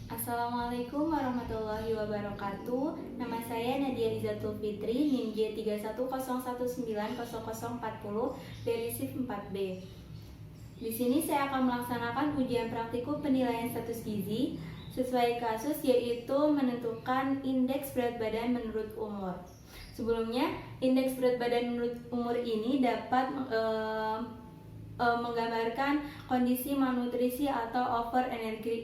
Assalamualaikum warahmatullahi wabarakatuh. Nama saya Nadia Izatul Fitri, NIM J3101900040 dari SIF 4B. Di sini saya akan melaksanakan ujian praktikum penilaian status gizi sesuai kasus, yaitu menentukan indeks berat badan menurut umur. Sebelumnya, indeks berat badan menurut umur ini dapat menggambarkan kondisi malnutrisi atau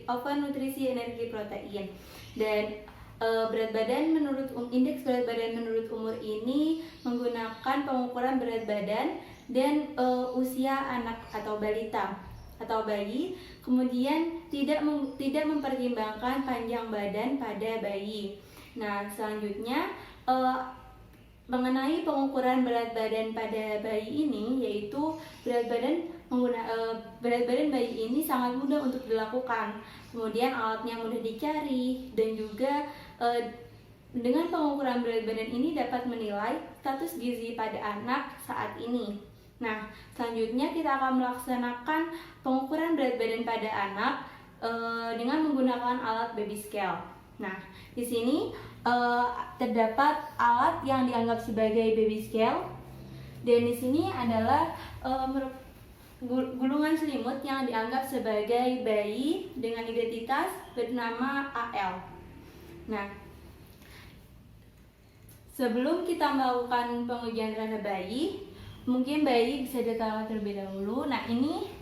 overnutrisi energi protein. Dan indeks berat badan menurut umur ini menggunakan pengukuran berat badan dan usia anak atau balita atau bayi, kemudian tidak mempertimbangkan panjang badan pada bayi. Nah, selanjutnya mengenai pengukuran berat badan pada bayi ini, yaitu berat badan bayi ini sangat mudah untuk dilakukan. Kemudian alatnya mudah dicari, dan juga dengan pengukuran berat badan ini dapat menilai status gizi pada anak saat ini. Nah, selanjutnya kita akan melaksanakan pengukuran berat badan pada anak dengan menggunakan alat baby scale. Nah, di sini terdapat alat yang dianggap sebagai baby scale, dan di sini adalah gulungan selimut yang dianggap sebagai bayi dengan identitas bernama AL. Nah, sebelum kita melakukan pengujian terhadap bayi, mungkin bayi bisa diketahui terlebih dahulu. Nah, ini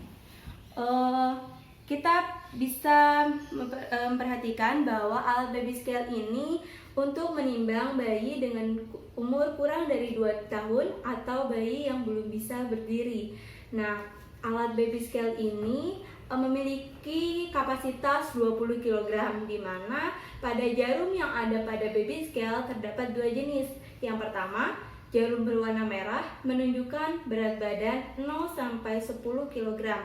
kita bisa memperhatikan bahwa alat baby scale ini untuk menimbang bayi dengan umur kurang dari 2 tahun atau bayi yang belum bisa berdiri. Nah, alat baby scale ini memiliki kapasitas 20 kg, di mana pada jarum yang ada pada baby scale terdapat 2 jenis. Yang pertama, jarum berwarna merah menunjukkan berat badan 0 sampai 10 kg.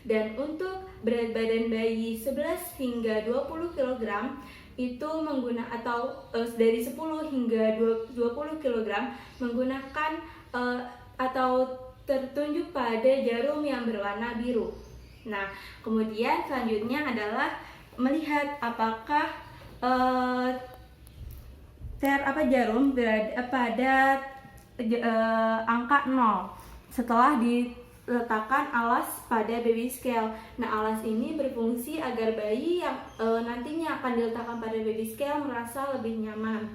Dan untuk berat badan bayi 11 hingga 20 kg itu dari 10 hingga 20 kg menggunakan atau tertunjuk pada jarum yang berwarna biru. Nah, kemudian selanjutnya adalah melihat apakah jarum berada pada angka 0 setelah diletakkan alas pada baby scale. Nah, alas ini berfungsi agar bayi yang nantinya akan diletakkan pada baby scale merasa lebih nyaman.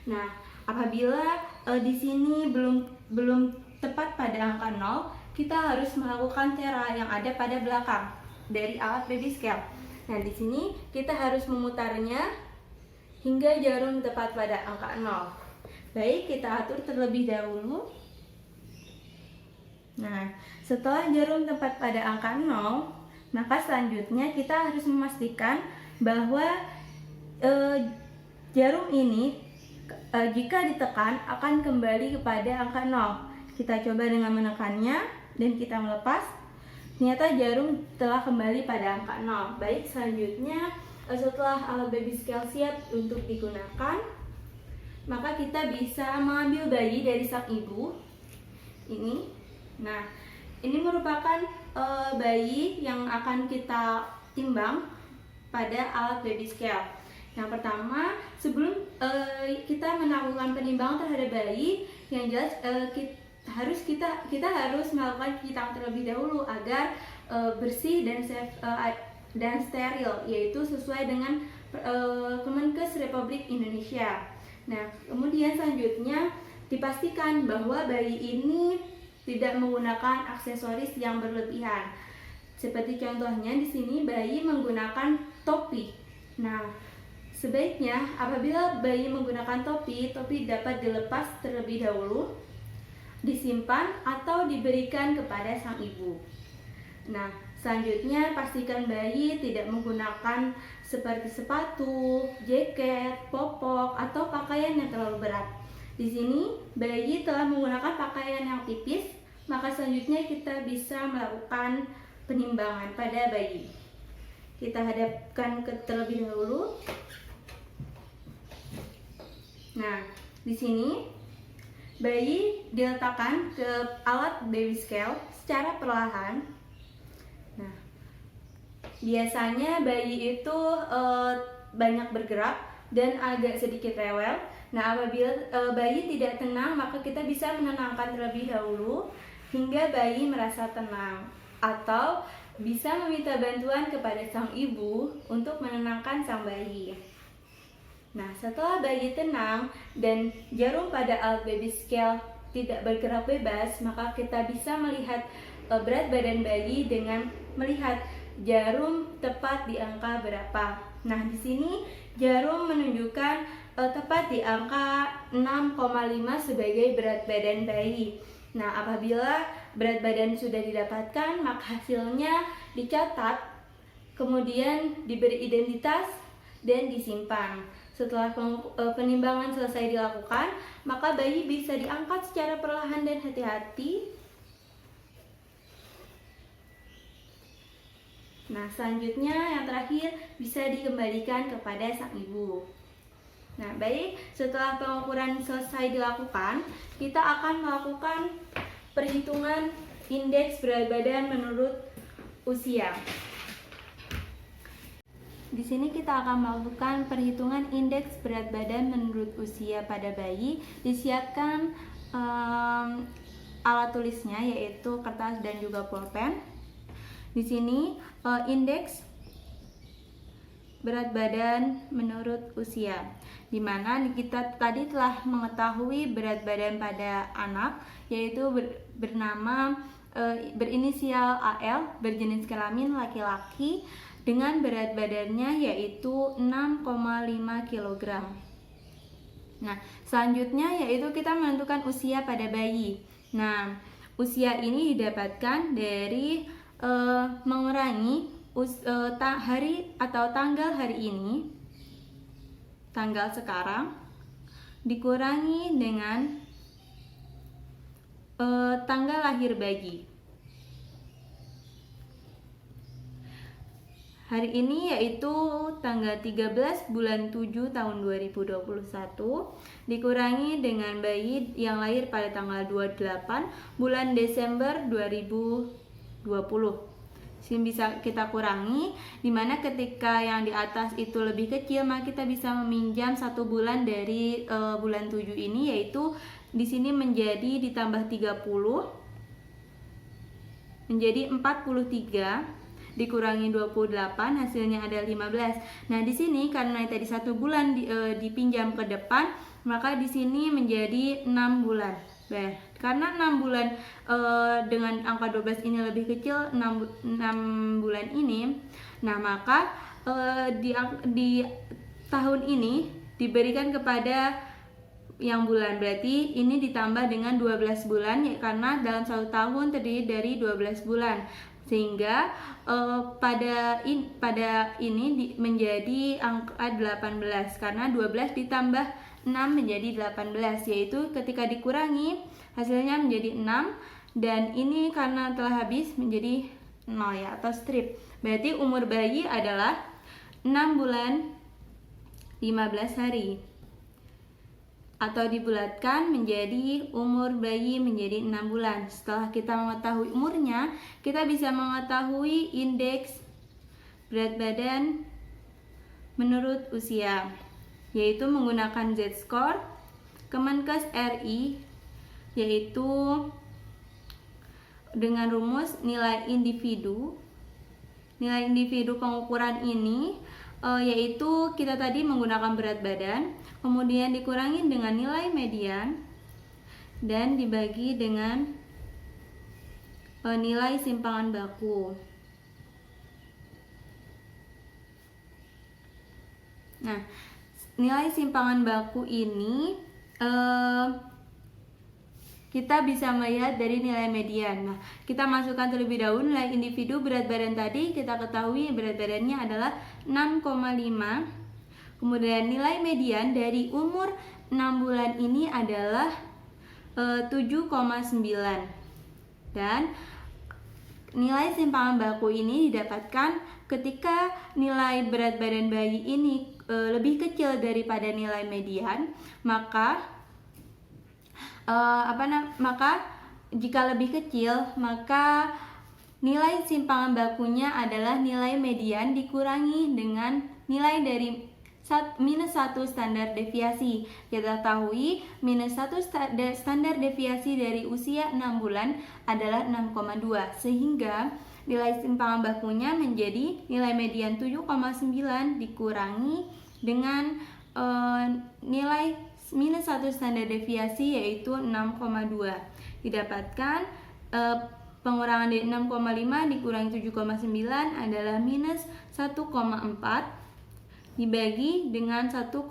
Nah, apabila di sini belum tepat pada angka 0, kita harus melakukan tera yang ada pada belakang dari alat baby scale. Nah, di sini kita harus memutarnya hingga jarum tepat pada angka 0. Baik, kita atur terlebih dahulu. Nah, setelah jarum tepat pada angka 0, maka selanjutnya kita harus memastikan bahwa jarum ini jika ditekan akan kembali kepada angka 0. Kita coba dengan menekannya dan kita melepas. Ternyata jarum telah kembali pada angka 0. Baik, selanjutnya setelah alat baby scale siap untuk digunakan, maka kita bisa mengambil bayi dari sang ibu ini. Nah, ini merupakan bayi yang akan kita timbang pada alat baby scale. Yang pertama, sebelum kita melakukan penimbangan terhadap bayi, yang jelas kita harus melakukan cuci tangan terlebih dahulu agar bersih dan steril, yaitu sesuai dengan Kemenkes Republik Indonesia. Nah, kemudian selanjutnya dipastikan bahwa bayi ini tidak menggunakan aksesoris yang berlebihan. Seperti contohnya di sini bayi menggunakan topi. Nah, sebaiknya apabila bayi menggunakan topi dapat dilepas terlebih dahulu, disimpan atau diberikan kepada sang ibu. Nah, selanjutnya pastikan bayi tidak menggunakan seperti sepatu, jaket, popok, atau pakaian yang terlalu berat. Di sini bayi telah menggunakan pakaian yang tipis, maka selanjutnya kita bisa melakukan penimbangan pada bayi. Kita hadapkan terlebih dahulu. Nah, di sini bayi diletakkan ke alat baby scale secara perlahan. Nah, biasanya bayi itu banyak bergerak dan agak sedikit rewel. Nah, apabila bayi tidak tenang, maka kita bisa menenangkan terlebih dahulu hingga bayi merasa tenang, atau bisa meminta bantuan kepada sang ibu untuk menenangkan sang bayi. Nah, setelah bayi tenang dan jarum pada alat baby scale tidak bergerak bebas, maka kita bisa melihat berat badan bayi dengan melihat jarum tepat di angka berapa. Nah, di sini jarum menunjukkan tepat di angka 6,5 sebagai berat badan bayi. Nah, apabila berat badan sudah didapatkan, maka hasilnya dicatat, kemudian diberi identitas dan disimpan. Setelah penimbangan selesai dilakukan, maka bayi bisa diangkat secara perlahan dan hati-hati. Nah, selanjutnya yang terakhir bisa dikembalikan kepada sang ibu. Nah, baik, setelah pengukuran selesai dilakukan, kita akan melakukan perhitungan indeks berat badan menurut usia. Di sini kita akan melakukan perhitungan indeks berat badan menurut usia pada bayi. Disiapkan alat tulisnya, yaitu kertas dan juga pulpen. Di sini indeks berat badan menurut usia, di mana kita tadi telah mengetahui berat badan pada anak, yaitu berinisial AL, berjenis kelamin laki-laki, dengan berat badannya yaitu 6,5 kg. Nah, selanjutnya yaitu kita menentukan usia pada bayi. Nah, usia ini didapatkan dari mengurangi hari atau tanggal hari ini, tanggal sekarang, dikurangi dengan tanggal lahir bayi. Hari ini yaitu tanggal 13 bulan 7 tahun 2021 dikurangi dengan bayi yang lahir pada tanggal 28 bulan Desember 2020. Sini bisa kita kurangi, dimana ketika yang di atas itu lebih kecil, maka kita bisa meminjam 1 bulan dari bulan 7 ini, yaitu di sini menjadi ditambah 30 menjadi 43, dikurangi 28, hasilnya ada 15. Nah, di sini karena tadi 1 bulan dipinjam ke depan, maka di sini menjadi 6 bulan. Nah, karena 6 bulan dengan angka 12 ini lebih kecil, 6 bulan ini, nah maka di tahun ini diberikan kepada yang bulan, berarti ini ditambah dengan 12 bulan, ya, karena dalam 1 tahun terdiri dari 12 bulan, sehingga pada ini menjadi angka 18, karena 12 ditambah 6 menjadi 18, yaitu ketika dikurangi hasilnya menjadi 6, dan ini karena telah habis menjadi 0 ya, atau strip. Berarti umur bayi adalah 6 bulan 15 hari, atau dibulatkan menjadi umur bayi menjadi 6 bulan. Setelah kita mengetahui umurnya, kita bisa mengetahui indeks berat badan menurut usia, yaitu menggunakan Z-score Kemenkes RI, yaitu dengan rumus nilai individu. Nilai individu pengukuran ini yaitu kita tadi menggunakan berat badan, kemudian dikurangi dengan nilai median dan dibagi dengan nilai simpangan baku. Nah, nilai simpangan baku ini kita bisa melihat dari nilai median. Nah, kita masukkan terlebih dahulu nilai individu berat badan tadi, kita ketahui berat badannya adalah 6,5. Kemudian nilai median dari umur 6 bulan ini adalah 7,9. Dan nilai simpangan baku ini didapatkan ketika nilai berat badan bayi ini lebih kecil daripada nilai median, maka jika lebih kecil, maka nilai simpangan bakunya adalah nilai median dikurangi dengan nilai dari minus 1 standar deviasi. Kita ketahui minus 1 standar deviasi dari usia 6 bulan adalah 6,2, sehingga nilai simpangan bakunya menjadi nilai median 7,9 dikurangi dengan nilai minus 1 standar deviasi yaitu 6,2. Didapatkan pengurangan dari 6,5 dikurangi 7,9 adalah minus 1,4 dibagi dengan 1,7,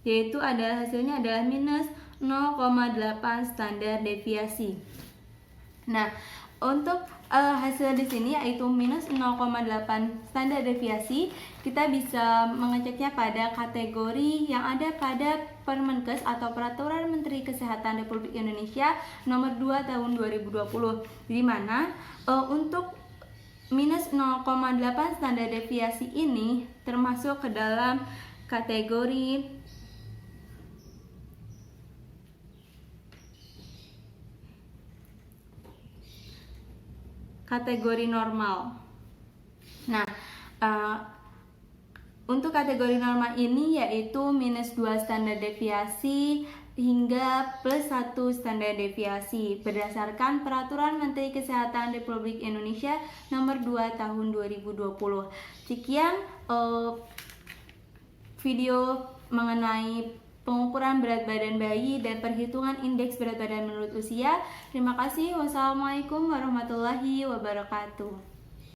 yaitu hasilnya adalah minus 0,8 standar deviasi. Nah, untuk hasil di sini yaitu minus 0,8 standar deviasi, kita bisa mengeceknya pada kategori yang ada pada Permenkes atau Peraturan Menteri Kesehatan Republik Indonesia nomor 2 tahun 2020, di mana untuk minus 0,8 standar deviasi ini termasuk ke dalam kategori normal. Nah, untuk kategori normal ini yaitu minus 2 standar deviasi hingga plus 1 standar deviasi berdasarkan Peraturan Menteri Kesehatan Republik Indonesia nomor 2 tahun 2020. Sekian video mengenai pengukuran berat badan bayi dan perhitungan indeks berat badan menurut usia. Terima kasih. Wassalamualaikum warahmatullahi wabarakatuh.